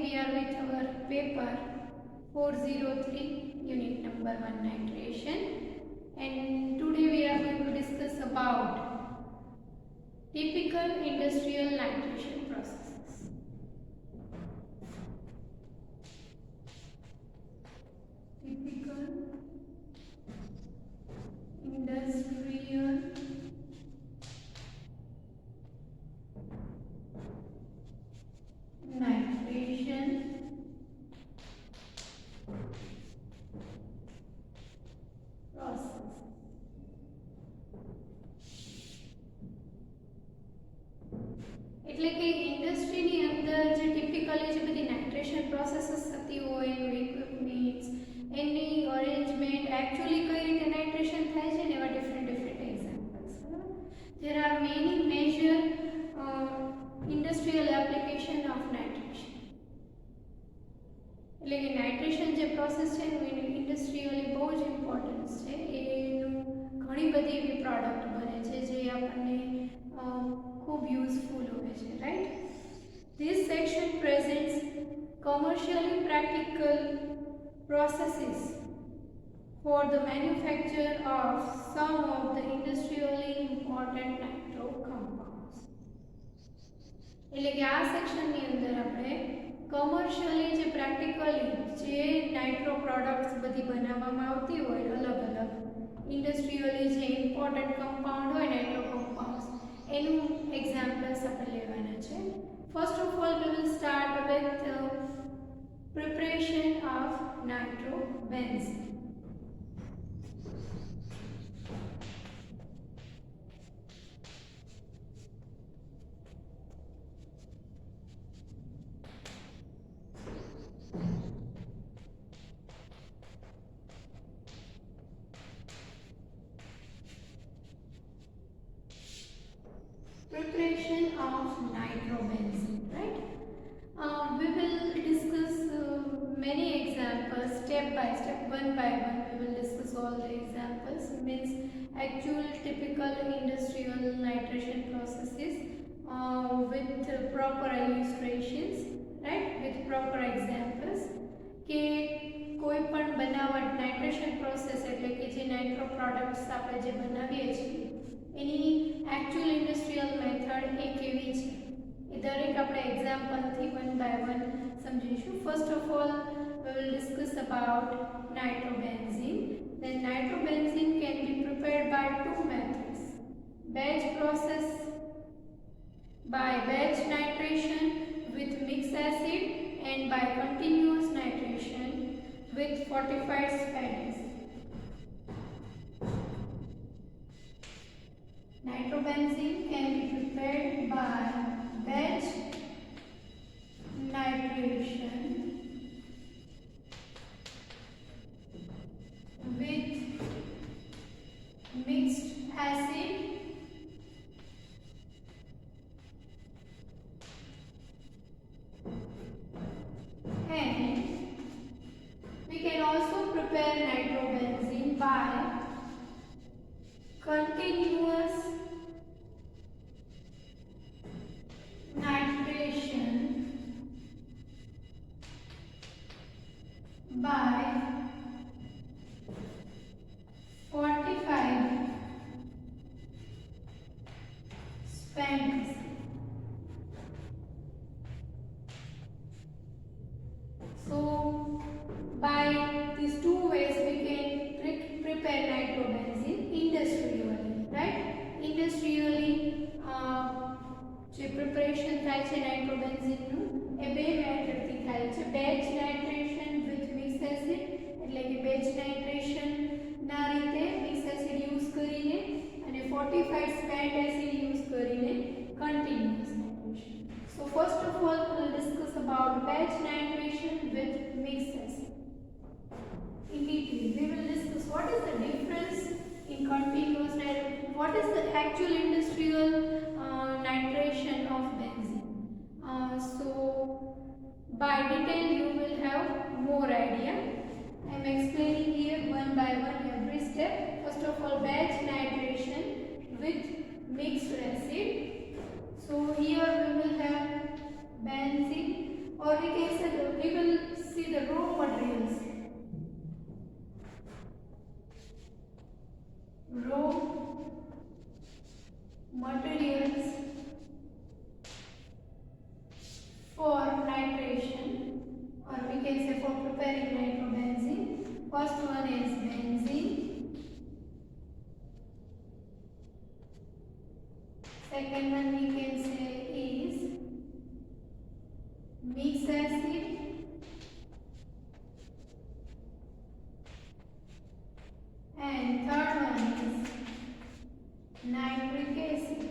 we are with our paper 403 unit number 1 nitration, and today we are going to discuss about typical industrial nitration processes. Typical industrial nitration process. એટલે કે ઇન્ડસ્ટ્રીની અંદર જે typically જે બધી nitration processes થતી હોય એનું ઇક્વિપમેન્ટ્સ એની arrangement actually કઈ રીતે નાઇટ્રેશન થાય છે ને એવા different examples. There are many major industrial application of nitration. એટલે કે નાઇટ્રેશન જે પ્રોસેસ છે એનું ઇન્ડસ્ટ્રીયલી બહુ જ ઇમ્પોર્ટન્સ છે. એનું ઘણી બધી એવી પ્રોડક્ટ બને છે જે આપણને ખૂબ યુઝફુલ હોય છે, right? This section presents commercially practical processes for the manufacture of some of the industrially important nitro compounds. એટલે કે આ સેક્શનની અંદર આપણે કમર્શિયલી જે પ્રેક્ટિકલી જે નાઇટ્રો પ્રોડક્ટ્સ બધી બનાવવામાં આવતી હોય અલગ અલગ ઇન્ડસ્ટ્રીયલી જે ઇમ્પોર્ટન્ટ કમ્પાઉન્ડ હોય નાઇટ્રો કમ્પાઉન્ડ્સ એનું એક્ઝામ્પલ્સ આપણે લેવાના છે. First of all we will start with preparation of nitrobenzene. Preparation of nitrobenzene, right? We will discuss many examples step by step, one by one. We will discuss all the examples. Means actual typical industrial nitration processes with proper illustrations, right? With proper examples. કે કોઈ પણ બનાવટ nitration process એટલે કે જે nitro products આપણે જે બનાવીએ છીએ એની एक्चुअल इंडस्ट्रियल मेथड એ કેવી છે એ દરેક આપણે એક્ઝામ્પલથી વન બાય વન સમજીશું. First of all we will discuss about nitrobenzene. Then nitrobenzene can be prepared by two methods: batch process by batch nitration with mixed acid and by continuous nitration with fortified sphagnum acid. Nitrobenzene can be prepared by batch nitration with mixed acid and we can also prepare nitrobenzene by continuous nitration by fortified sphagnum acid. So by these two ways we can prepare nitrobenzene industrially, right? Industrially જે preparation થાય છે નાઇટ્રોબેન્ઝીનનું એ બે મેથડથી થાય છે: batch nitration with mix acid first one is benzene, second one we can say is mixed acid, and third one is nitric acid.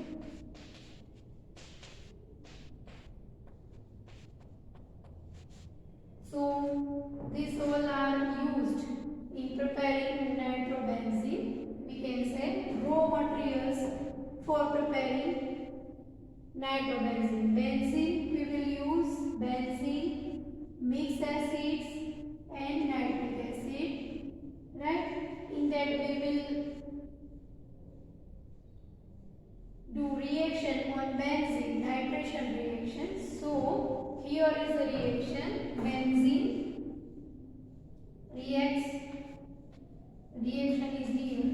So these all are used in preparing nitrobenzene. We can say raw materials for preparing nitrobenzene. Benzene we will use benzene, mixed acids and nitric acid, right? In that we will do reaction on benzene, nitration reaction. So here is the reaction. Benzene reaction is here.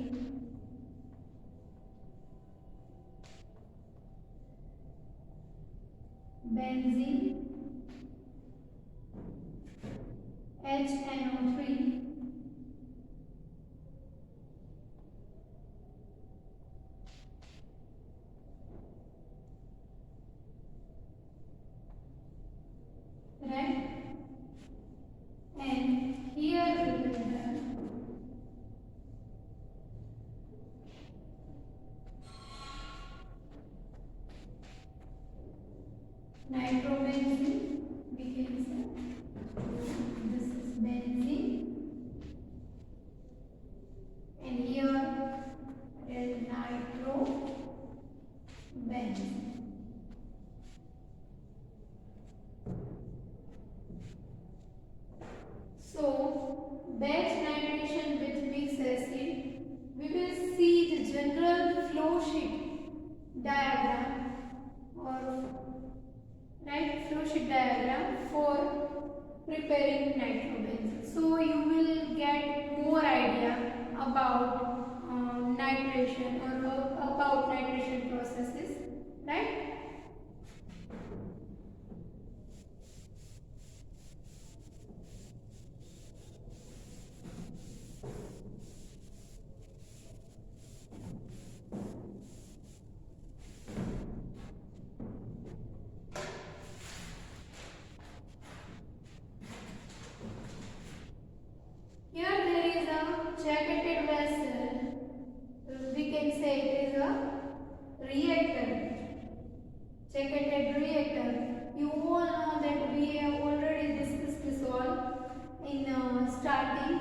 Benzene HNO3 right, and here we will have nitrobenzene. We can say this is benzene, and here is nitrobenzene. So, batch nitration with mixed acid, we will see the general flow sheet diagram or flow sheet diagram for preparing nitrobenzene. So, you will get more idea about nitration or about nitration processes, right? Here there is a jacketed vessel. We can say it is a reactor. Jacketed reactor. You all know that we have already discussed this all in starting.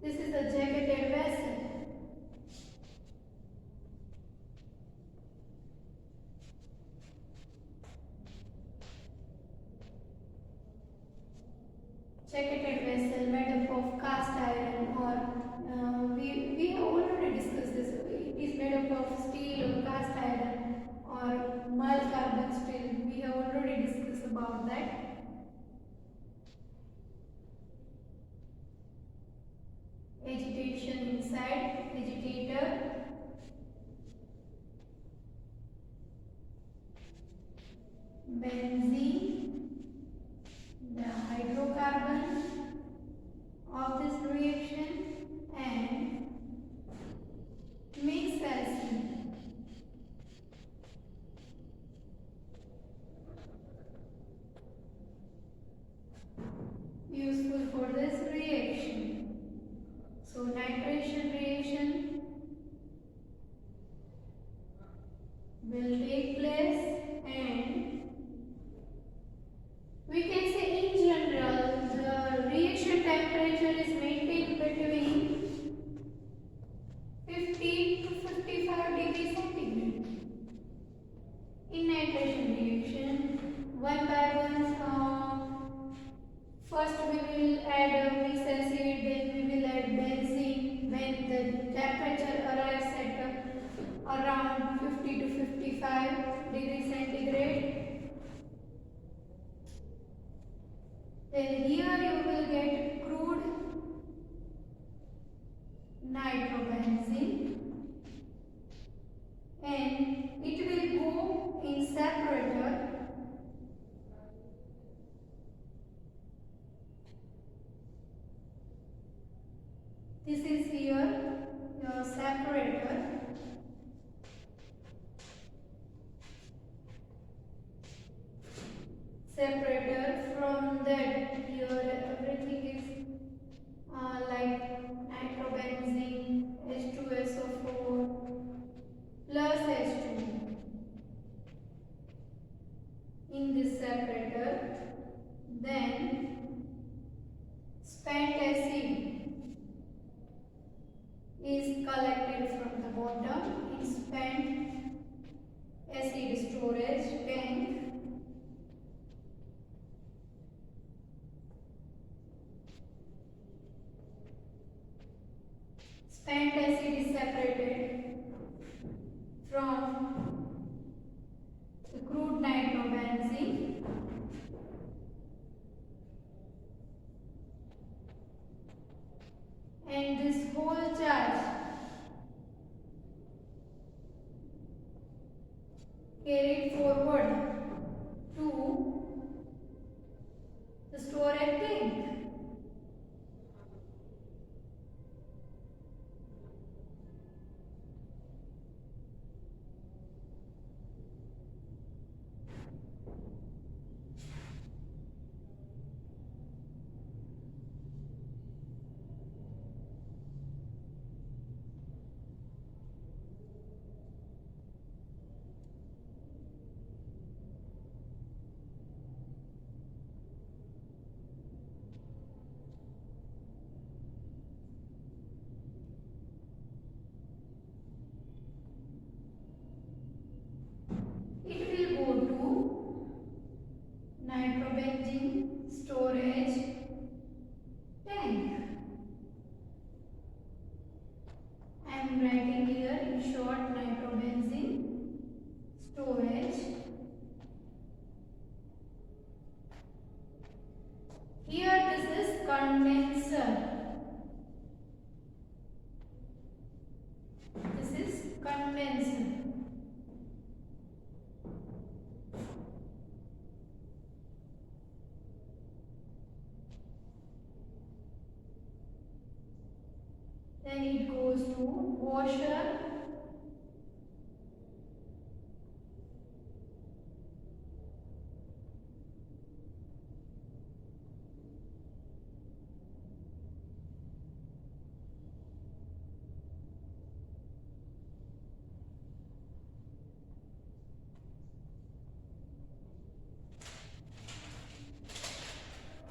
This is a jacketed vessel. Jacketed vessel made up of cast iron or we have already discussed this. It is made up of steel or cast iron or mild carbon steel. We have already discussed about that. Agitation inside, agitator, benzene, the hydrocarbon of this reaction, and mixed acid. Useful for this reaction. So nitrobenzene, and it will go in separator. This is here your separator. From that here everything is like nitrobenzene, H2SO4 plus H2 in this separator. Then spent acid is collected from the bottom in spent acid storage tank. Spent acid is separated from the crude nitrobenzene. And this whole charge carried forward to the storage tank. It will go to nitrobenzene storage tank. I am writing here in short nitrobenzene storage. Here this is condenser. This is condenser. Then it goes to washer.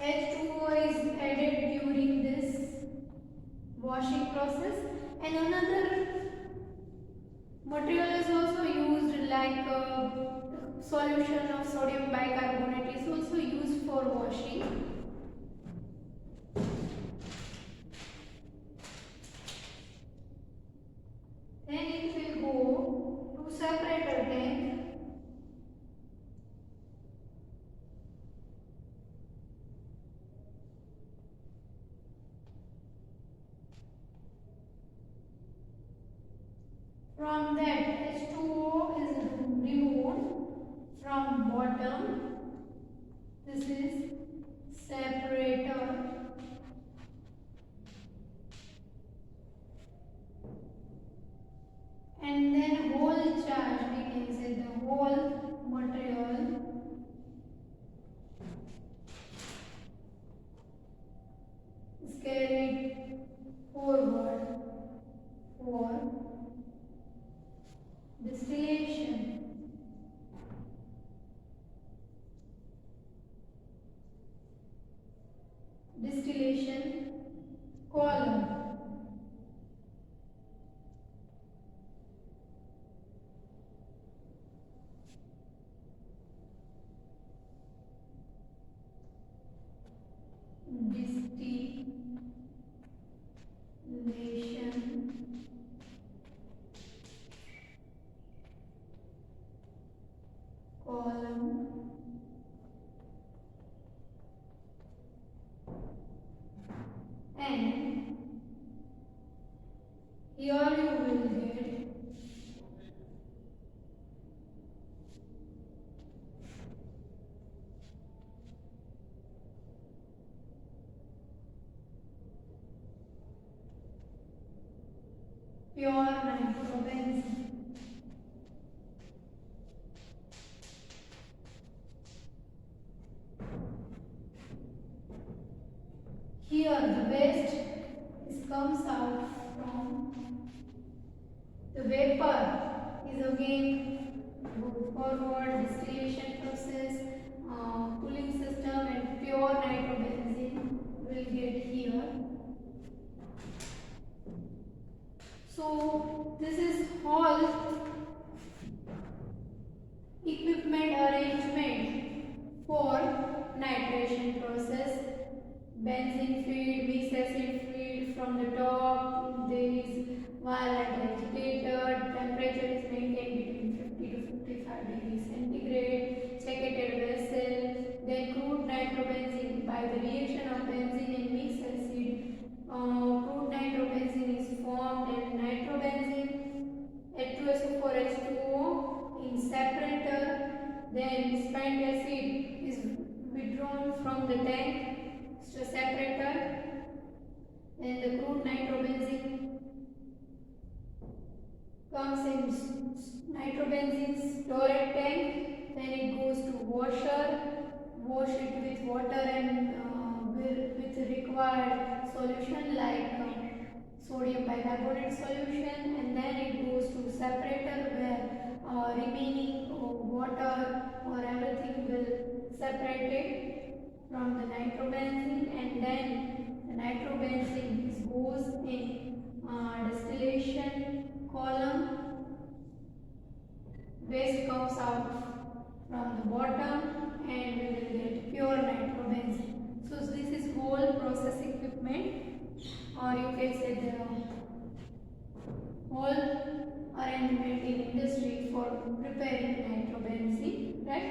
H2O is added during this washing process, and another material is also used like solution of sodium bicarbonate is also used for washing. Then it will go to separator tank. From that H2O is removed from bottom. This is separator. And then whole charge, we can say the whole material is carried forward for distillation. Distillation column. Distillation column. And pure nitrobenzene. Here the waste comes out from the vapor is again forward distillation process, cooling system, and pure nitrobenzene will get here. So this is all equipment arrangement for nitration process. Benzene feed, mixed acid feed from the top. There is violet agitator. Temperature is maintained between 50 to 55 degrees centigrade. Checketed vessel. Then crude nitrobenzene by the reaction of benzene and mixed acid. Crude nitrobenzene is formed and nitrobenzene H2SO4H2O in separator. Then spent acid is withdrawn from the tank. Separator, and the crude nitrobenzene comes in nitrobenzene storage tank. Then it goes to washer, wash it with water and with required solution like sodium bicarbonate solution, and then it goes to separator where remaining water or everything will separate it from the nitrobenzene, and then the nitrobenzene goes in distillation column. Waste comes out from the bottom and we will get pure nitrobenzene. So this is whole process equipment, or you can say the whole arrangement in industry for preparing nitrobenzene, right?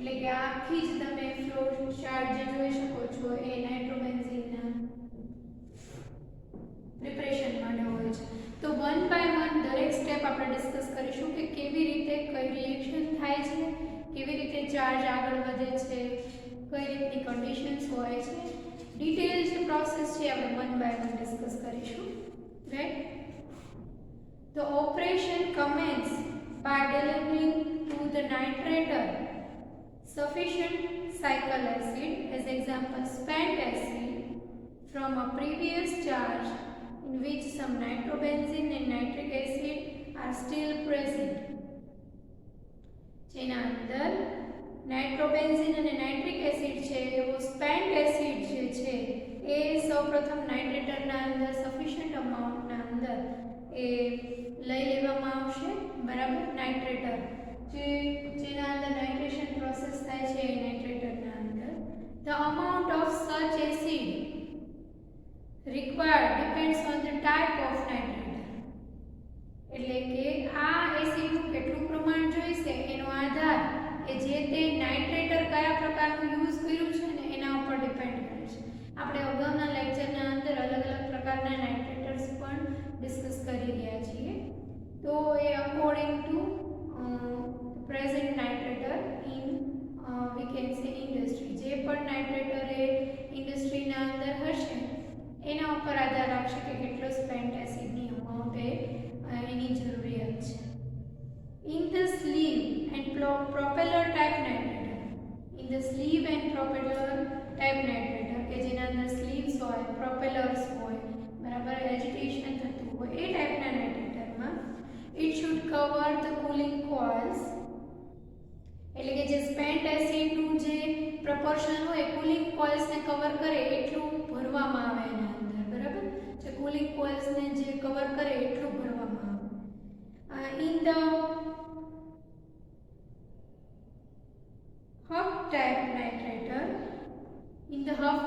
એટલે કે આખી જ તમે flow chart જે જોઈ શકો છો એ નાઇટ્રોબેન્ઝીનના preparation માટે હોય છે. તો વન બાય વન દરેક સ્ટેપ આપણે ડિસ્કસ કરીશું કે કેવી રીતે કઈ રિએક્શન થાય છે, કેવી રીતે ચાર્જ આગળ વધે છે, કઈ રીતની કન્ડિશન્સ હોય છે. ડિટેલ જે પ્રોસેસ છે આપણે વન બાય વન ડિસ્કસ કરીશું, right. The operation commences by delivering to the nitrator sufficient cycle acid, as example spent acid, from a previous charge in which some nitrobenzene and nitric acid are still present. જેના અંદર નાઇટ્રોબેન્ઝીન અને nitric acid છે એવો spent acid જે છે એ સૌપ્રથમ નાઇટ્રેટરના અંદર sufficient અમાઉન્ટના અંદર એ લઈ લેવામાં આવશે, બરાબર. નાઇટ્રેટર જેના અંદર નાઇટ્રેશન પ્રોસેસ થાય છે એ નાઇટ્રેટરના અંદર. The amount of such acid required depends on the type of nitrator. એટલે કે આ એસિડનું કેટલું પ્રમાણ જોઈશે એનો આધાર એ જે તે નાઇટ્રેટર કયા પ્રકારનું યુઝ કર્યું છે ને એના ઉપર ડિપેન્ડ કરે છે. આપણે અગાઉના લેક્ચરના અંદર અલગ અલગ પ્રકારના નાઇટ્રેટર્સ પણ ડિસ્કસ કરી રહ્યા છીએ. તો એ according to present nitrator in we can say industry, જે પણ નાઇટ્રેટર એ ઇન્ડસ્ટ્રીના અંદર હશે એના ઉપર આધાર રાખશે કે કેટલો સ્પેન્ટ એસિડની અમાઉન્ટ એની જરૂરિયાત છે. In the sleeve and propeller type nitrator, in the sleeve and propeller type nitrator કે જેના અંદર સ્લીવ્સ હોય, પ્રોપેલર્સ હોય, બરાબર, એજિટેશન થતું હોય એ ટાઈપના નાઇટ્રેટરમાં it should cover the cooling coils. એટલે કે જે સ્પેન્ટ એસિડનું જે પ્રપોર્શન હોય કુલિંગ કોઇલ્સને કવર કરે એટલું ભરવામાં આવે એના અંદર, બરાબર. જે કુલિંગ કોઇલ્સને જે કવર કરે એટલું ભરવામાં આવે. In the Huff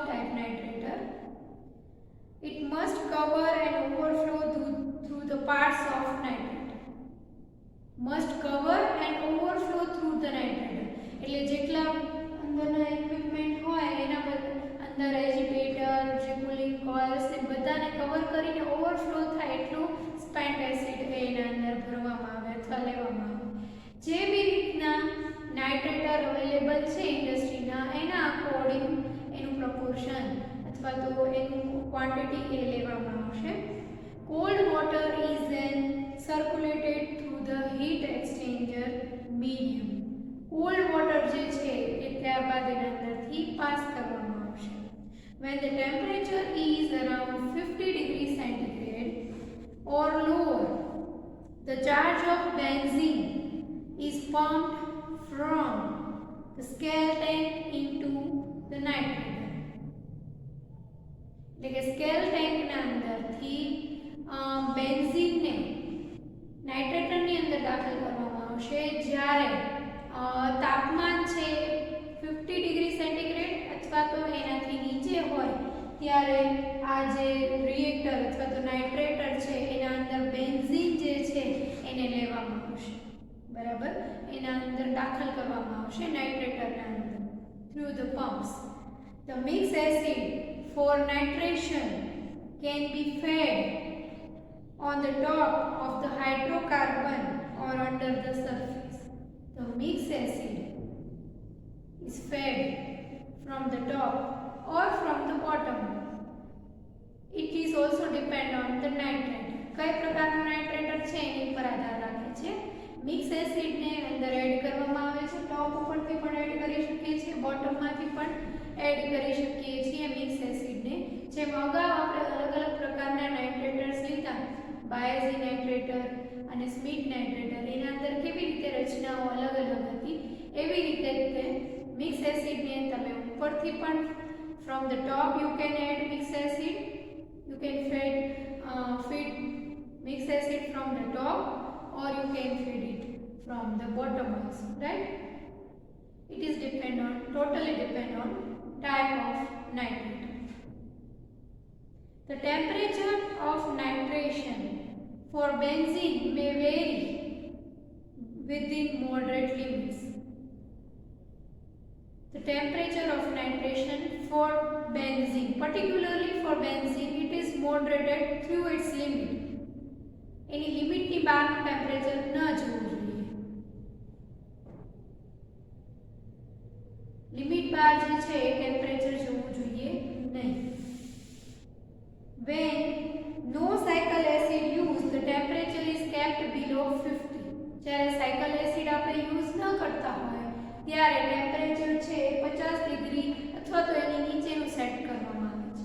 type nitrator, it must cover and overflow through the parts of nitrator. Must cover and overflow through the nitrator. એટલે જેટલા અંદરના ઇક્વિપમેન્ટ હોય એના અંદર એજિટેટર, જે કુલિંગ કોઇલ્સ એ બધાને કવર કરીને ઓવરફ્લો થાય એટલું સ્પેન્ટ એસિડ એના અંદર ભરવામાં આવે અથવા લેવામાં આવે. જેવી રીતના નાઇટ્રેટર અવેલેબલ છે ઇન્ડસ્ટ્રીના એના અકોર્ડિંગ એનું પ્રપોર્શન અથવા તો એનું ક્વોન્ટિટી એ લેવામાં આવશે. Cold water is then circulated through the heat exchanger medium. Cold water જે છે એ ત્યારબાદ એના અંદરથી પાસ કરવામાં આવશે. When the temperature is around 50 degrees centigrade or lower, the charge of benzene is pumped from the scale tank into the nitrator. એટલે કે scale ટેન્કના અંદરથી બેન્ઝીનને નાઇટ્રેટરની અંદર દાખલ કરવામાં આવશે જ્યારે તાપમાન છે 50 ડિગ્રી સેન્ટીગ્રેડ અથવા તો એનાથી નીચે હોય ત્યારે આ જે રિએક્ટર અથવા તો નાઇટ્રેટર છે એના અંદર બેન્ઝીન જે છે એને લેવામાં આવશે, બરાબર, એના અંદર દાખલ કરવામાં આવશે નાઇટ્રેટરના અંદર through the pumps. The mixed acid for nitration can be fed on the top of the hydrocarbon or under the surface. The mixed acid is fed from the top or from the bottom. It is also depend on the nitrate. કઈ પ્રકારનું નાઇટ્રેટર છે એની પર આધાર રાખે છે. Mix એસિડને અંદર add કરવામાં આવે છે, ટોપ ઉપરથી પણ એડ કરી શકીએ છીએ, બોટમમાંથી પણ એડ કરી શકીએ છીએ મિક્સ એસિડને. જેમ અગાઉ આપણે અલગ અલગ પ્રકારના નાઇટ્રેટર્સ લીધા, બાયઝી નાઇટ્રેટર અને સ્મિથ નાઇટ્રેટર, એના અંદર કેવી રીતે રચનાઓ અલગ અલગ હતી એવી રીતે મિક્સ એસિડને તમે ઉપરથી પણ from the top you can add mix acid, you can feed mixed acid from the top or you can feed it from the bottom also, right? It is totally depend on type of nitrate. The temperature of nitration for benzene may vary within moderate limits. The temperature of nitration for benzene, particularly for benzene, it is moderated through its limit. એની લિમિટની બહારનું temperature ન જવું જોઈએ. Limit બહાર જે છે એ temperature જવું જોઈએ નહીં. When no cycle acid used, the temperature is kept below 50. જ્યારે સાયકલ એસિડ આપણે યુઝ ન કરતા હોય ત્યારે ટેમ્પરેચર છે 50 ડિગ્રી અથવા તો એની નીચેનું સેટ કરવામાં આવે છે.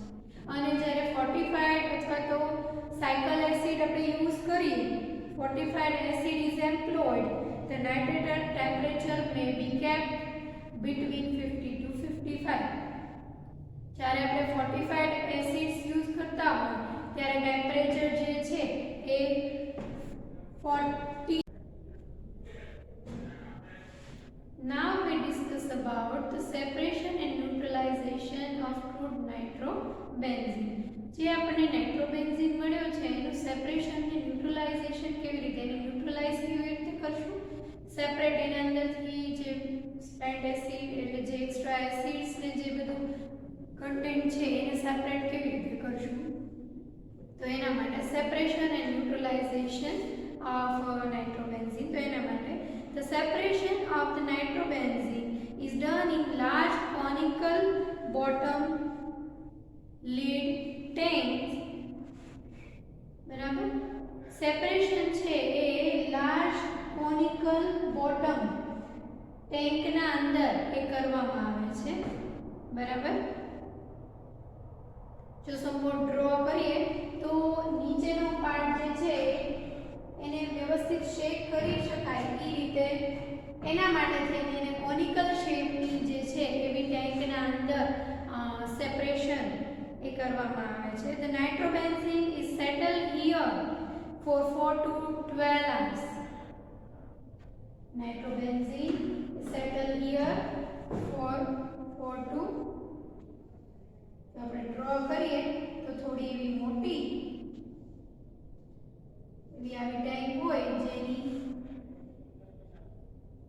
અને જ્યારે ફોર્ટિફાઈડ અથવા તો સાયકલ એસિડ આપણે યુઝ કરીએ, fortified acid is employed, the nitrated temperature may be kept between 50 to 55. જ્યારે આપણે fortified acids યુઝ કરતા હોય ત્યારે ટેમ્પરેચર જે છે એ 40. Now we discuss about the separation and neutralization of crude nitrobenzene. જે આપણને નાઇટ્રોબેન્ઝીન મળ્યો છે એનું સેપરેશન અને ન્યુટ્રલાઇઝેશન કેવી રીતે, એને ન્યુટ્રલાઇઝ કેવી રીતે કરશું, સેપરેટ એના અંદરથી જે સ્પેન્ટ એસિડ એટલે જે એક્સ્ટ્રા એસિડ્સ ને જે બધું કન્ટેન્ટ છે એને સેપરેટ કેવી રીતે કરશું, તો એના માટે સેપરેશન એન્ડ ન્યુટ્રલાઇઝેશન ઓફ નાઇટ્રોબેન્ઝીન. તો એના માટે the separation of the nitrobenzene is done in large conical bottom lid tanks, બરાબર. સેપરેશન છે એ લાર્જ કોનિકલ બોટમ ટેન્કના અંદર એ કરવામાં આવે છે, બરાબર. જો સપોર્ટ ડ્રો કરીએ તો નીચેનો પાર્ટ જે છે એને વ્યવસ્થિત શેપ કરી શકાય એ રીતે એના માટે થઈને એને કોનિકલ શેપની જે છે એવી ટેન્કના અંદર સેપરેશન એ કરવામાં આવે છે. The nitrobenzene is settled here for 4 to 12 hours. Nitrobenzene is settled here for 4 to, તો આપણે ડ્રો કરીએ તો થોડી એવી મોટી એવી આવી ટેન્ક હોય જેની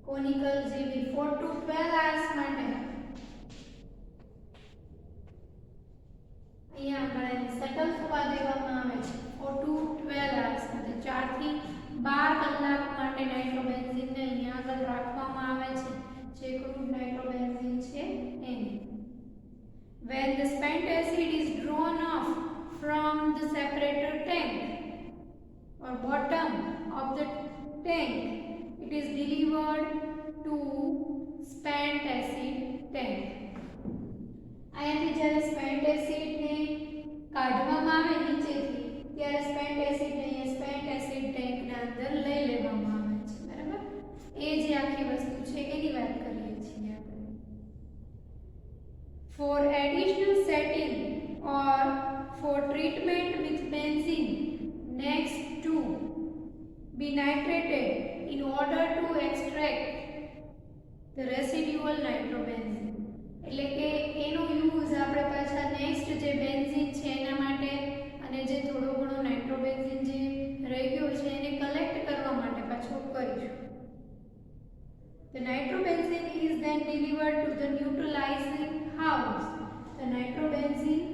કોનિકલ જેવી 4 to 12 hours માટે અહીંયા આગળ એને સેટલ થવા દેવામાં આવે છે 4 to 12 hours માટે. 4 થી 12 કલાક માટે નાઇટ્રોબેન્ઝીનને અહીંયા આગળ રાખવામાં આવે છે જે ક્રૂડ નાઇટ્રોબેન્ઝીન છે એને. When the spent acid is drawn off from the separator tank, or bottom of the tank, it is delivered to spent acid tank. અહીંયાથી જ્યારે સ્પેન્ટ એસિડને કાઢવામાં આવે નીચેથી ત્યારે સ્પેન્ટ એસિડને અહીંયા સ્પેન્ટ એસિડ ટેન્કના અંદર લઈ લેવામાં આવે છે, બરાબર. એ જે આખી વસ્તુ છે એની વાત કરીએ છીએ આપણે. For additional setting or for treatment with benzene next to be nitrated in order to extract the residual nitrobenzene. એટલે કે એનો યુઝ આપણે પાછા નેક્સ્ટ જે બેન્ઝીન છે એના માટે અને જે થોડો ઘણો નાઇટ્રોબેન્ઝીન જે રહી ગયો છે એને કલેક્ટ કરવા માટે પાછો કરીશું. The nitrobenzene is then delivered to the neutralizing house. The nitrobenzene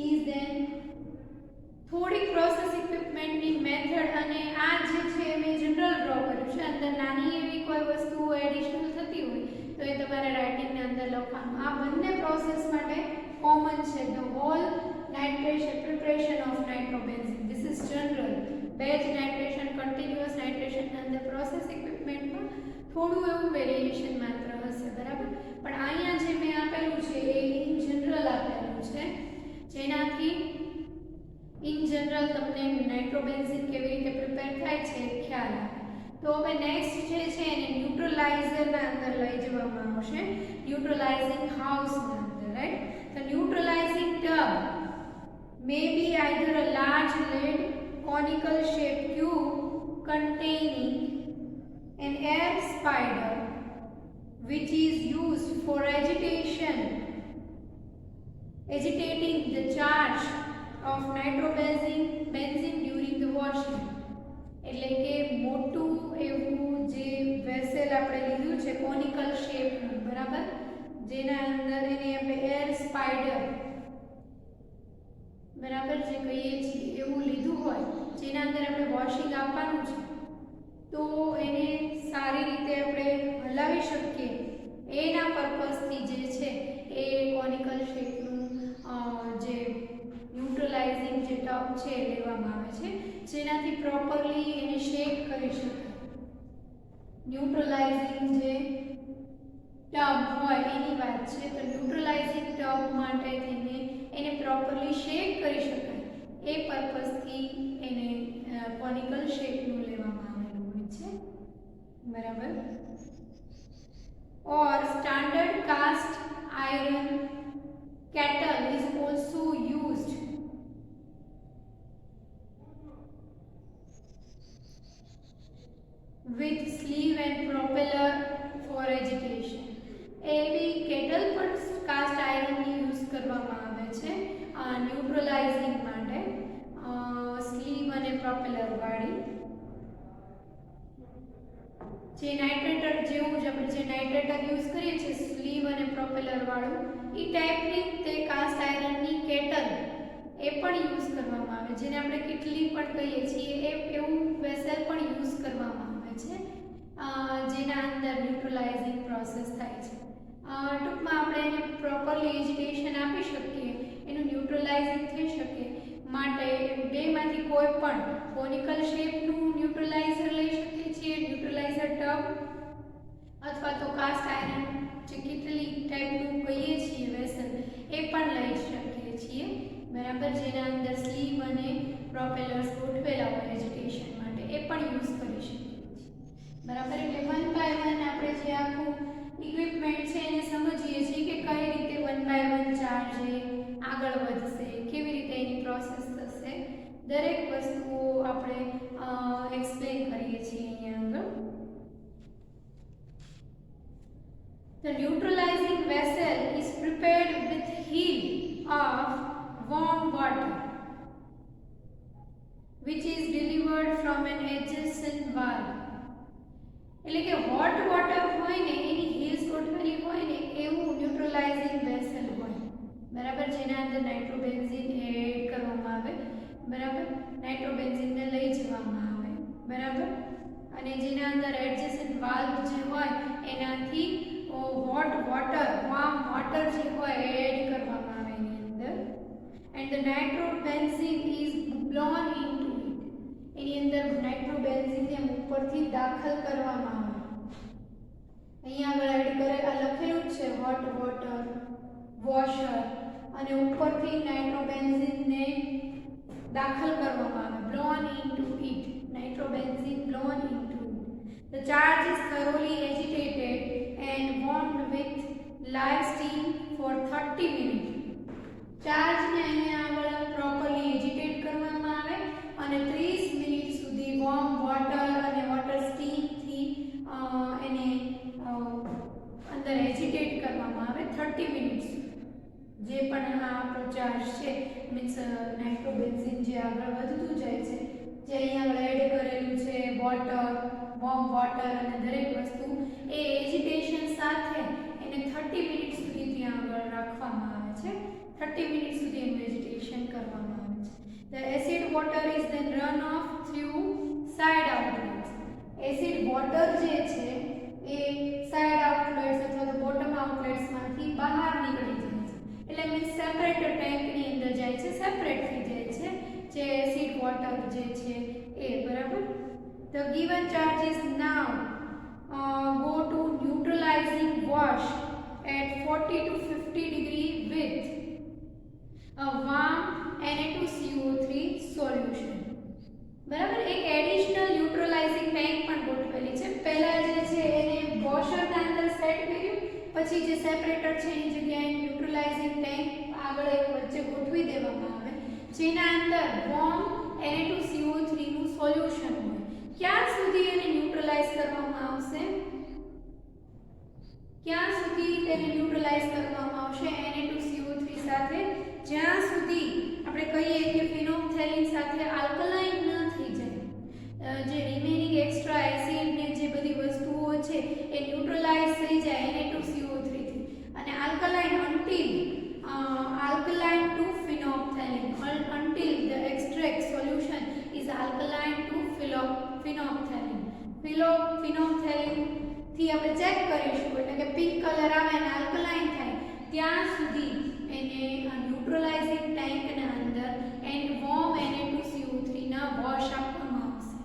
is then થોડીક પ્રોસેસ ઇક્વિપમેન્ટની મેથડ અને આ જે છે મેં જનરલ ડ્રો કર્યું છે. અંદર નાની એવી કોઈ વસ્તુ એડિશનલ થતી હોય તો એ તમારે રાઇટિંગના અંદર લખવાનું. આ બંને પ્રોસેસ માટે કોમન છે. The whole nitration preparation of nitrobenzene, this is general. Batch nitration, continuous નાઇટ્રેશનના અંદર પ્રોસેસ ઇક્વિપમેન્ટમાં થોડું એવું વેરિએશન માત્ર હશે, બરાબર. પણ અહીંયા જે મેં આપેલું છે એ ઇન જનરલ આપેલું છે, જેનાથી ઇન જનરલ તમને નાઇટ્રોબેન્ઝીન કેવી રીતે પ્રિપેર થાય છે એ ખ્યાલ આવે. તો હવે નેક્સ્ટ જે છે એને ન્યુટ્રલાઇઝરના અંદર લઈ જવામાં આવશે, ન્યુટ્રલાઇઝિંગ હાઉસના અંદર, right. The neutralizing tub may be either a large lead conical shaped tube containing an air spider which is used for agitating the charge of nitrobenzene during the washing. એટલે કે મોટું એવું જે વેસલ આપણે લીધું છે કોનિકલ શેપનું, બરાબર, જેના અંદર એને આપણે એર સ્પાઈડર, બરાબર, જે કહીએ છીએ એવું લીધું હોય જેના અંદર આપણે વોશિંગ આપવાનું છે તો એને સારી રીતે આપણે હલાવી શકીએ એના પર્પઝથી જે છે એ કોનિકલ શેપનું જે ન્યુટ્રલાઇઝિંગ જે ટબ છે લેવામાં આવે છે, જેનાથી પ્રોપરલી એને શેક કરી શકાય. ન્યુટ્રલાઇઝિંગ જે ટબ હોય એની વાત છે. તો ન્યુટ્રલાઇઝિંગ ટબ માટે એને પ્રોપરલી શેક કરી શકાય એ પર્પઝથી એને કોનિકલ શેપનું લેવામાં આવેલું હોય છે, બરાબર. Or standard cast iron kettle is also used with sleeve and propeller for agitation. એવી કેટલ પણ કાસ્ટ આયરનની યુઝ કરવામાં આવે છે ન્યુટ્રલાઇઝિંગ માટે, સ્લીવ અને પ્રોપેલર વાળી. જે નાઇટ્રેટર જેવું જ આપણે જે નાઇટ્રેટર યુઝ કરીએ છીએ સ્લીવ અને પ્રોપેલર વાળું, એ ટાઈપની તે કાસ્ટ આયરનની કેટલ એ પણ યુઝ કરવામાં આવે, જેને આપણે કેટલી પણ કહીએ છીએ એ એવું વેસલ પણ યુઝ કરવામાં આવે છે જેના અંદર ન્યુટ્રલાઇઝિંગ પ્રોસેસ થાય છે. ટૂંકમાં આપણે એને પ્રોપરલી એજિટેશન આપી શકીએ, એનું ન્યુટ્રલાઇઝિંગ થઈ શકે માટે બેમાંથી કોઈ પણ કોનિકલ શેપનું ન્યુટ્રલાઇઝર લઈ શકીએ છીએ, ન્યુટ્રલાઇઝર ટબ, અથવા તો કાસ્ટ આયરન જે કેટલી ટાઈપનું કહીએ છીએ વેસલ એ પણ લઈ શકીએ છીએ, બરાબર, જેના અંદર સ્લીવ અને પ્રોપેલર્સ ગોઠવેલા હોય એજિટેશન માટે, એ પણ યુઝ કરી શકીએ છીએ, બરાબર. એટલે વન બાય વન આપણે જે આખું ઇક્વિપમેન્ટ છે એને સમજીએ છીએ કે કઈ રીતે વન બાય વન ચાર્જ આગળ વધશે, કેવી રીતે એની પ્રોસેસ થશે, દરેક વસ્તુઓ આપણે એક્સપ્લેન કરીએ છીએ અહીંયા આગળ. The neutralizing vessel is prepared with heat of warm water which is delivered from an adjacent valve. એટલે કે હોટ વોટર હોય ને એની હીલ્સ ગોઠવેલી હોય ને એવું ન્યુટ્રલાઇઝિંગ વેસલ હોય, બરાબર, જેના અંદર નાઇટ્રોબેન્ઝીન એડ કરવામાં આવે, બરાબર, નાઇટ્રોબેન્ઝીનને લઈ જવામાં આવે, બરાબર, અને જેના અંદર એડજેસન્ટ વાલ્વ જે હોય એનાથી હોટ વોટર, વાર્મ વોટર જે હોય એડ કરવામાં આવે એની અંદર, and the nitrobenzene is blown into it. એની અંદર નાઇટ્રોબેન્ઝીનને ઉપરથી દાખલ કરવામાં આવે. અહીંયા આગળ એડ કરે આ લખેલું છે હોટ વોટર વોશર અને ઉપરથી નાઇટ્રોબેન્ઝીનને દાખલ કરવામાં આવે blown into it. Nitrobenzene blown into it. The charge is thoroughly agitated and warmed with live steam for 30 minutes. Charge ને અહીંયા આગળ પ્રોપરલી એજિટેટ કરવામાં આવે અને 30 મિનિટ સુધી વોર્મ વોટર અને વોટર સ્ટીમ થી એને અંદર એજિટેટ કરવામાં આવે 30 મિનિટ્સ. જે પણ આ આપણો ચાર્જ છે મીન્સ નાઇટ્રોબેન્ઝીન જે આગળ વધતું જાય છે, જે અહીંયા આગળ એડ કરેલું છે વોટર વોર્મ વોટર અને દરેક વસ્તુ એ એજિટેશન સાથે એને 30 મિનિટ સુધી ત્યાં આગળ રાખવામાં આવે છે. 30 મિનિટ સુધી એનું એજિટેશન કરવામાં આવે છે. The acid water is then run off through side outlets. Acid water જે છે એ સાઇડ આઉટલેટ્સ અથવા તો બોટમ આઉટલેટ્સ માંથી બહાર નીકળી જાય છે. એટલે મીન્સ સેપરેટર ટેન્ક ની અંદર જાય છે, સેપરેટ થઈ જાય છે જે એસિડ વોટર જે છે એ. બરાબર. The given charge is now go to neutralizing wash at 40 to 50 degree with a warm Na2CO3 solution. બરાબર. એક એડિશનલ ન્યુટ્રલાઇઝિંગ ટેન્ક પણ ગોઠવેલી છે. પહેલા જે છે એને વોશરના અંદર સેટ કર્યું, પછી જે સેપરેટર છે એની જગ્યાએ ન્યુટ્રલાઇઝિંગ ટેન્ક આગળ એક વચ્ચે ગોઠવી દેવામાં આવે, જેના અંદર વોર્મ Na2CO3 નું સોલ્યુશન હોય. ક્યાં સુધી એને ન્યુટ્રલાઇઝ કરવામાં આવશે? ક્યાં સુધી તેને ન્યુટ્રલાઇઝ કરવામાં આવશે Na2CO3 સાથે? જ્યાં સુધી આપણે કહીએ કે ફિનોલ્ફથેલિન સાથે આલ્કલાઇન ન થઈ જાય, જે રિમેનિંગ એક્સ્ટ્રા એસિડ ને જે બધી વસ્તુઓ છે એ ન્યુટ્રલાઇઝ થઈ જાય Na2CO3 થી અને alkaline until alkaline to phenolphthalein until the extract solution is alkaline to phenolphthalein. phenolphthalein થી આપણે ચેક કરીશું એટલે કે પિંક કલર આવે અને આલ્કલાઇન થાય ત્યાં સુધી એને ન્યુટ્રલાઇઝિંગ ટેન્કના અંદર એન વોર્મ Na2CO3 ના વોશ આપવામાં આવશે.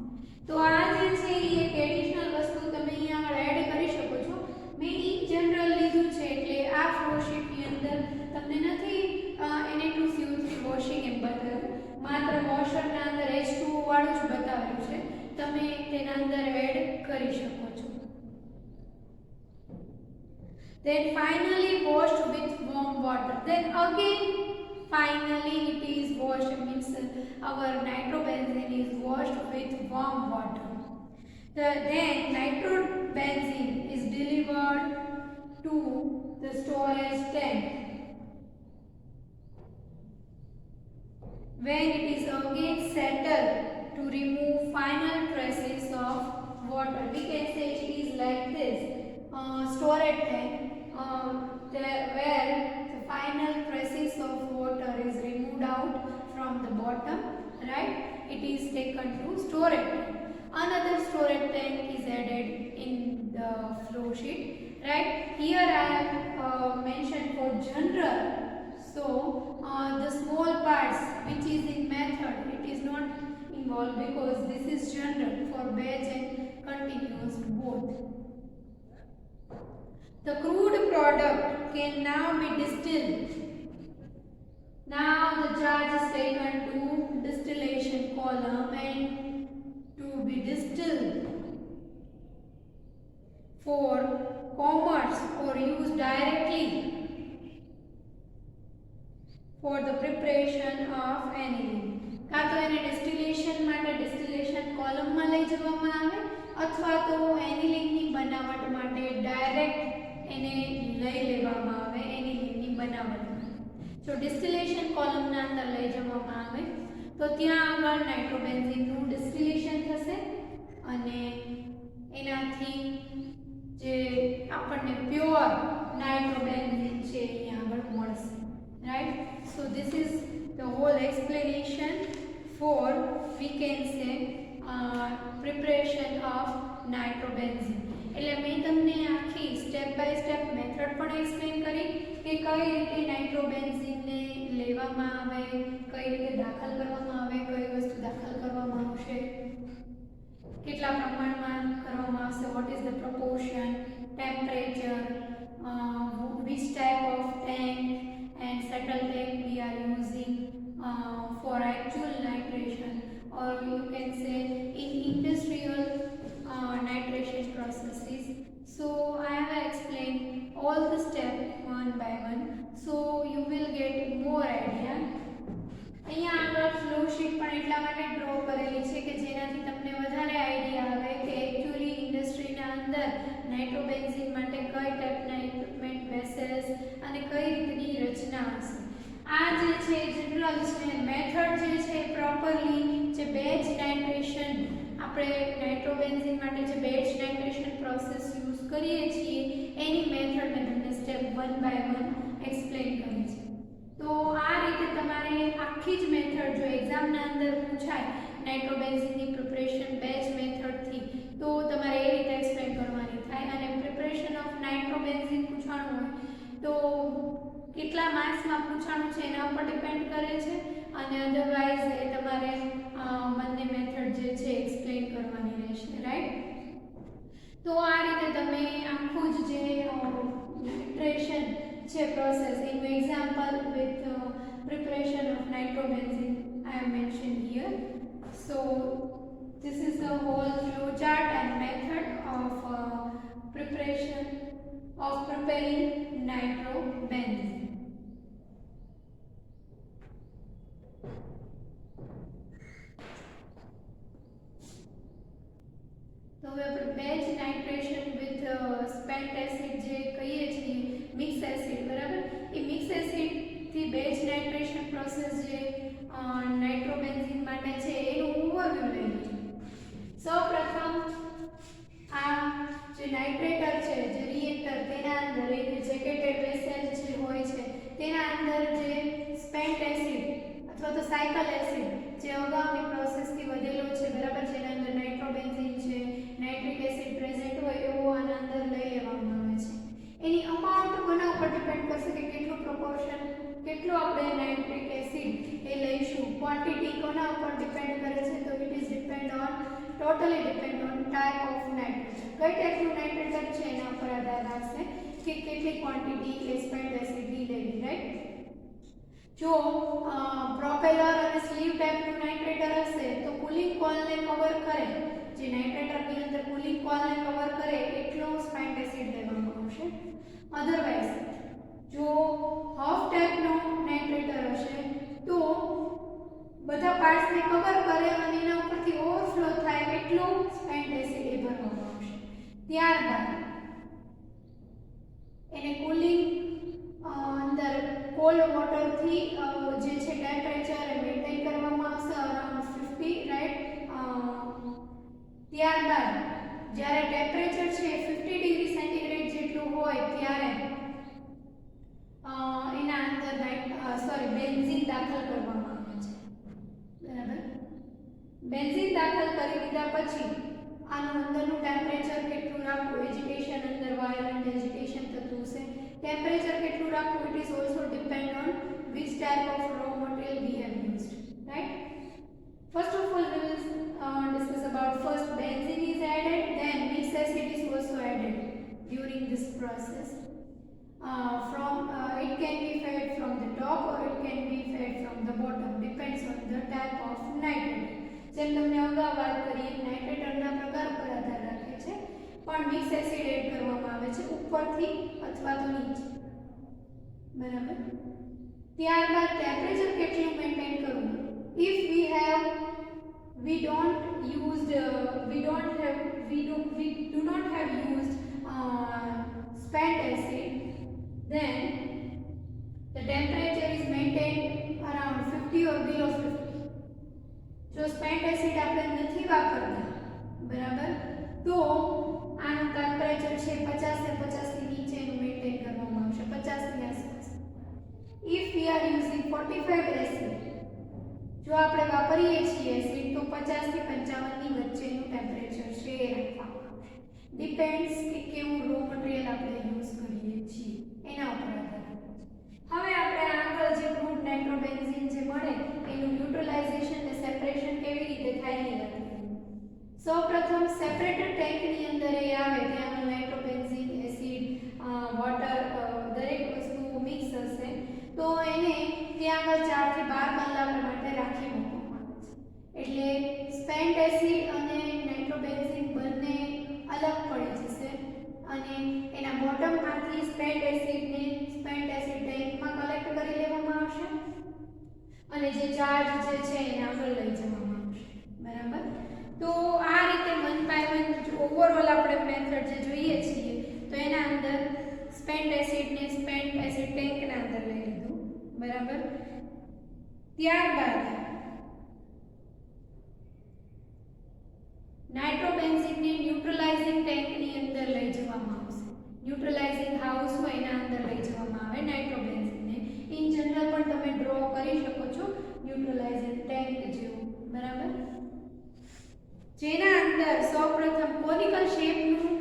તો આ જે છે એ એક એડિશનલ વસ્તુ તમે અહીંયા આગળ એડ કરી શકો છો. મેં ઇન જનરલ લીધું છે એટલે આ ફ્લોશીટની અંદર તમને નથી Na2CO3 વોશિંગ એમ બતાવ્યું, માત્ર વોશરના અંદર H2O વાળું જ બતાવેલું છે. તમે તેના અંદર એડ કરી શકો છો. Then finally washed with warm water. Then again finally it is washed, means our nitrobenzene is washed with warm water. Then nitrobenzene is delivered to the storage tank. When it is again settled to remove final traces of water, we can say it is like this. Storage tank where the final traces of water is removed out from the bottom, right? It is taken to storage tank. Another storage tank is added in the flow sheet, right? Here I have mentioned for general, so the small parts which is in method it is not involved because this is general for batch and continuous both. The crude product can now be distilled. Now the charge is taken to distillation column and to be distilled for commerce or used directly for the preparation of aniline. કાં તો એને distillation માટે distillation કોલમમાં લઈ જવામાં આવે અથવા તો એનિલિનની બનાવટ માટે ડાયરેક્ટ એને લઈ લેવામાં આવે એનિલિનની બનાવટ. જો ડિસ્ટિલેશન કોલમના અંદર લઈ જવામાં આવે તો ત્યાં આગળ નાઇટ્રોબેન્ઝીનનું ડિસ્ટિલેશન થશે અને એનાથી જે આપણને પ્યોર નાઇટ્રોબેન્ઝીન છે અહીંયા આગળ મળશે, right? So this is the whole explanation for, we can say, preparation of nitrobenzene. એટલે મેં તમને આખી સ્ટેપ બાય સ્ટેપ મેથડ પણ એક્સપ્લેન કરી કે કઈ રીતે નાઇટ્રોબેન્ઝીનને લેવામાં આવે, કઈ રીતે દાખલ કરવામાં આવે, કઈ વસ્તુ દાખલ કરવામાં આવશે. for actual nitration, or you can say in industrial nitration processes. So I have explained all the steps one by one, so you will get more idea. અહીંયા આગળ ફ્લો શીટ પણ એટલા માટે ડ્રો કરેલી છે કે જેનાથી તમને વધારે આઈડિયા આવે કે એક્ચ્યુઅલી ઇન્ડસ્ટ્રીના અંદર નાઇટ્રોબેન્ઝીન માટે કઈ ટાઈપના ઇક્વિપમેન્ટ વેસલ્સ અને કઈ રીતની રચના હશે. આ જે છે જનરલ છે મેથડ જે છે પ્રોપરલી જે બેચ નાઇટ્રેશન આપણે નાઇટ્રોબેન્ઝીન માટે જે બેચ નાઇટ્રેશન પ્રોસેસ યુઝ કરીએ છીએ એની મેથડ મેં તમને સ્ટેપ 1 બાય 1 એક્સપ્લેન કરી છે. તો આ રીતે તમારે આખી જ મેથડ જો એક્ઝામના અંદર પૂછાય નાઇટ્રોબેન્ઝીનની પ્રિપરેશન બેચ મેથડથી તો તમારે એ રીતે એક્સપ્લેન કરવાની થાય. અને પ્રિપરેશન ઓફ નાઇટ્રોબેન્ઝીન પૂછવાનું હોય તો કેટલા માર્ક્સમાં પૂછવાનું છે એના ઉપર ડિપેન્ડ કરે છે, અને અધરવાઇઝ એ તમારે બંને મેથડ જે છે એક્સપ્લેન કરવાની રહેશે, રાઈટ. તો આ રીતે તમે આખું જ જે નાઇટ્રેશન છે process in example with preparation of nitrobenzene I have mentioned here. So this is the whole flow chart and method of preparing nitrobenzene. તો હવે આપણે batch nitration with spent acid જે કહીએ છીએ મિક્સ એસિડ, બરાબર, એ mix acid થી batch nitration process જે નાઇટ્રોબેન્ઝીન માટે છે એનું ઓવરવ્યુ લઈએ. સૌપ્રથમ આ જે નાઇટ્રેટર છે જે રિએક્ટર તેના અંદર એ જેકેટેડ વેસલ જે હોય છે તેના અંદર જે સ્પેન્ટ એસિડ અથવા તો સાયકલ એસિડ જે અગાઉની પ્રોસેસથી વધેલો છે, બરાબર, જેના અંદર નાઇટ્રોબેન્ઝીન છે નાઇટ્રિક એસિડ પ્રેઝન્ટ હોય એવો આના અંદર લઈ લેવામાં આવે છે. એની અમાઉન્ટ કોના ઉપર ડિપેન્ડ કરશે કે કેટલું પ્રોપોર્શન, કેટલું આપણે નાઇટ્રિક એસિડ એ લઈશું, ક્વોન્ટિટી કોના ઉપર ડિપેન્ડ કરે છે તો it is depend on totally depend on type of nitrator. કઈ ટાઈપનું નાઇટ્રેટર છે એના ઉપર આધાર રાખશે કે કેટલી ક્વોન્ટિટી સ્પેન્ટ એસિડની લેવી, રાઈટ. જો પ્રોપેલર અને સ્લીવ ટાઈપનું નાઇટ્રેટર હશે તો કુલિંગ કોઇલને કવર કરે, જે નાઇટ્રેટરની અંદર કુલિંગ કોઇલને કવર કરે એટલો સ્પેન્ટ એસિડ લેવામાં આવશે. અધરવાઇઝ જો હાફ ટાઈપનો નાઇટ્રેટર હશે તો બધા પાર્ટ્સને કવર કરે અને એના ઉપરથી ઓવરફ્લો થાય એટલો સ્પેન્ટ એસિડ એ ભરવામાં આવશે. ત્યારબાદ એને કુલિંગ અંદર કોલ્ડ વોટરથી જે છે ટેમ્પરેચર મેન્ટેન કરવામાં આવશે અરાઉન્ડ 50, રાઈટ. ત્યારબાદ જ્યારે ટેમ્પરેચર છે 50 ડિગ્રી સેન્ટીગ્રેડ જેટલું હોય ત્યારે એના અંદર બેન્ઝીન દાખલ કરવામાં આવે છે, બરાબર. બેન્ઝીન દાખલ કરી દીધા પછી આનું અંદરનું ટેમ્પરેચર કેટલું રાખવું, એજિટેશન અંદર વાયોલેન્ટ એજિટેશન થતું હશે, ટેમ્પરેચર કેટલું રાખવું, it is also depend on which type of raw material we have used, right. First of all we will discuss about first benzene is added, then mixed acid is also added during this process. It can be fed from the top or it can be fed from the bottom, depends on the type of nitrator. જેમ તમને અગાઉ વાત કરી નાઇટ્રેટરના પ્રકાર પર આધાર રાખે છે, પણ મિક્સ એસિડ એડ કરવામાં આવે છે ઉપરથી અથવા તો નીચે, બરાબર. ત્યારબાદ ટેમ્પરેચર કેટલું મેન્ટેન કરવું. If we do not have used spent acid, then the temperature is maintained around 50 or below 50. જો સ્પેન્ટ એસિડ આપણે નથી વાપરતા, બરાબર, તો આનું ટેમ્પરેચર છે 50 થી 50 ની નીચેનું મેન્ટેન કરવામાં આવશે, 50 ની આસપાસ. If we are using 45 acid, જો આપણે વાપરીએ છીએ એસિડ તો 50 થી 55 ની વચ્ચેનું ટેમ્પરેચર છે એ રાખવામાં આવશે. ડિપેન્ડ્સ કે કેવું રો મટીરીયલ આપણે યુઝ કરીએ છીએ એના ઉપર આધાર રાખે છે. હવે આપણે આગળ જે ક્રૂડ નાઇટ્રોબેન્ઝીન જે મળે એનું ન્યુટ્રલાઇઝેશન ને સેપરેશન કેવી રીતે થાય એ વાત કરીએ. સૌપ્રથમ સેપરેટર ટેન્કની અંદર એ આવે ત્યાં નાઇટ્રોબેન્ઝીન એસિડ વોટર દરેક વસ્તુ મિક્સ હશે તો એને ત્યાં આગળ 4 થી 12 કલાક એટલે સ્પેન્ટ એસિડ અને નાઇટ્રોબેન્ઝીન બંને અલગ પડી જશે અને એના બોટમમાંથી સ્પેન્ટ એસિડને સ્પેન્ટ એસિડ ટેન્કમાં કલેક્ટ કરી લેવામાં આવશે અને જે ચાર્જ જે છે એને આગળ લઈ જવામાં આવશે. બરાબર. તો આ રીતે 1 બાય 1 ઓવરઓલ આપણે મેથડ જે જોઈએ છીએ તો એના અંદર સ્પેન્ટ એસિડને સ્પેન્ટ એસિડ ટેન્કના અંદર લઈ લીધું. બરાબર. ત્યારબાદ નાઇટ્રોબેન્ઝીનને ન્યુટ્રલાઇઝિંગ ટેન્કની અંદર લઈ જવામાં આવશે. ન્યુટ્રલાઇઝિંગ હાઉસ હોય એના અંદર લઈ જવામાં આવે નાઇટ્રોબેન્ઝીનને. ઇન જનરલ પણ તમે ડ્રો કરી શકો છો ન્યુટ્રલાઇઝિંગ ટેન્ક જેવું. બરાબર. જેના અંદર સૌપ્રથમ કોનિકલ શેપનું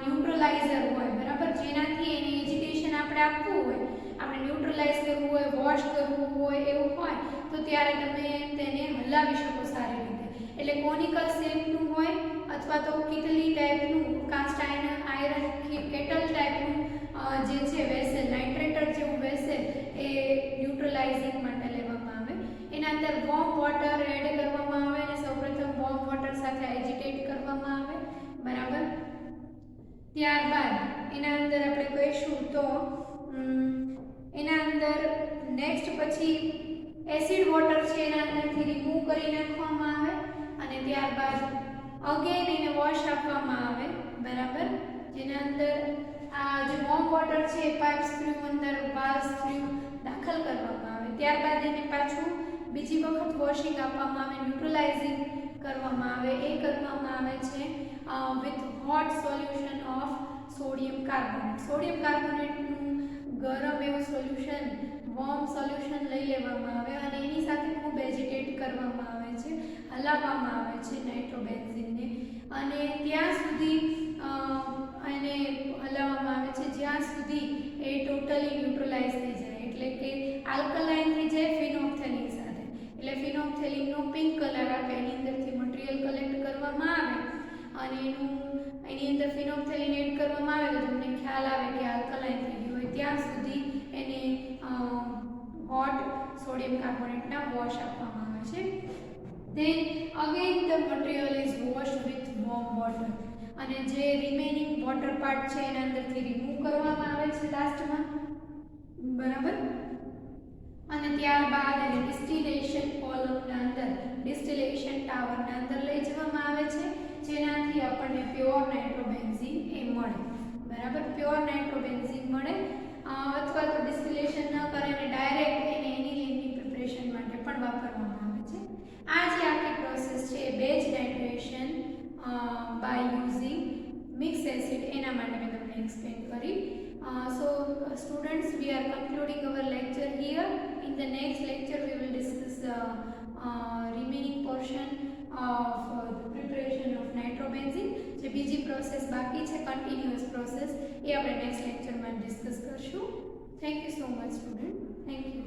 ન્યુટ્રલાઇઝર હોય. બરાબર. જેનાથી એને એજિટેશન આપણે આપવું હોય, આપણે ન્યુટ્રલાઇઝ કરવું હોય, વોશ કરવું હોય એવું હોય તો ત્યારે તમે તેને હલાવી શકો સારી રીતે. એટલે કોનિકલ શેપનું હોય અથવા તો કિટલી ટાઈપનું કાસ્ટ આયરન કેટલ ટાઈપનું જે છે વેસલ નાઇટ્રેટર જેવું વેસલ એ ન્યુટ્રલાઇઝિંગ માટે લેવામાં આવે. એના અંદર વોર્મ વોટર એડ કરવામાં આવે અને સૌપ્રથમ વોર્મ વોટર સાથે એજિટેટ કરવામાં આવે. બરાબર. ત્યારબાદ એના અંદર આપણે કહીશું તો એના અંદર નેક્સ્ટ પછી એસિડ વોટર છે એના અંદરથી રિમૂવ કરી નાખવામાં આવે અને ત્યારબાદ અગેન એને વોશ આપવામાં આવે. બરાબર. જેના અંદર આ જે વોર્મ વોટર છે એ પાઇપ્સ થ્રુ અંદર વાલ્વ્સ થ્રુ દાખલ કરવામાં આવે. ત્યારબાદ એને પાછું બીજી વખત વોશિંગ આપવામાં આવે, ન્યુટ્રલાઇઝિંગ કરવામાં આવે. એ કરવામાં આવે છે with hot solution of sodium carbonate. Sodium કાર્બોનેટનું ગરમ એવું સોલ્યુશન વોર્મ સોલ્યુશન લઈ લેવામાં આવે અને એની સાથે ખૂબ એજિટેટ કરવામાં આવે છે, હલાવવામાં આવે છે નાઇટ્રોબેન્ઝીનને અને ત્યાં સુધી એને હલાવવામાં આવે છે જ્યાં સુધી એ ટોટલી ન્યુટ્રલાઇઝ થઈ જાય. એટલે કે આલ્કલાઇન થઈ જાય ફિનોપ્થેલિન સાથે. એટલે ફિનોપ્થેલિનનો પિંક કલર આપે. એની અંદરથી મટીરિયલ કલેક્ટ કરવામાં આવે અને એની અંદર ફિનોપ્થેલિન એડ કરવામાં આવે તો તમને ખ્યાલ આવે કે આલ્કલાઇન થઈ ગયું હોય ત્યાં સુધી એને હોટ સોડિયમ કાર્બોનેટના વોશ આપવામાં આવે છે. Then again the material is washed with warm water અને જે રિમેનિંગ વોટર પાર્ટ છે એના અંદરથી રિમૂવ કરવામાં આવે છે લાસ્ટમાં. બરાબર. અને ત્યારબાદ એને ડિસ્ટિલેશન કોલમના અંદર ડિસ્ટિલેશન ટાવરના અંદર લઈ જવામાં આવે છે જેનાથી આપણને પ્યોર નાઇટ્રોબેન્ઝીન એ મળે. બરાબર. પ્યોર નાઇટ્રોબેન્ઝીન મળે અથવા તો ડિસ્ટિલેશન ન કરે અને ડાયરેક્ટ એને એનિલિનની પ્રિપરેશન માટે પણ વાપરવામાં આવે છે. આ જે આખી પ્રોસેસ છે batch nitration by using mix acid એના માટે મેં તમને એક્સપ્લેન કરી. So students, we are concluding our lecture here. In the next lecture we will discuss remaining portion of the preparation of nitrobenzene. જે બીજી પ્રોસેસ બાકી છે કન્ટિન્યુઅસ પ્રોસેસ એ આપણે નેક્સ્ટ લેક્ચરમાં ડિસ્કસ કરશું. Thank you so much student. Thank you.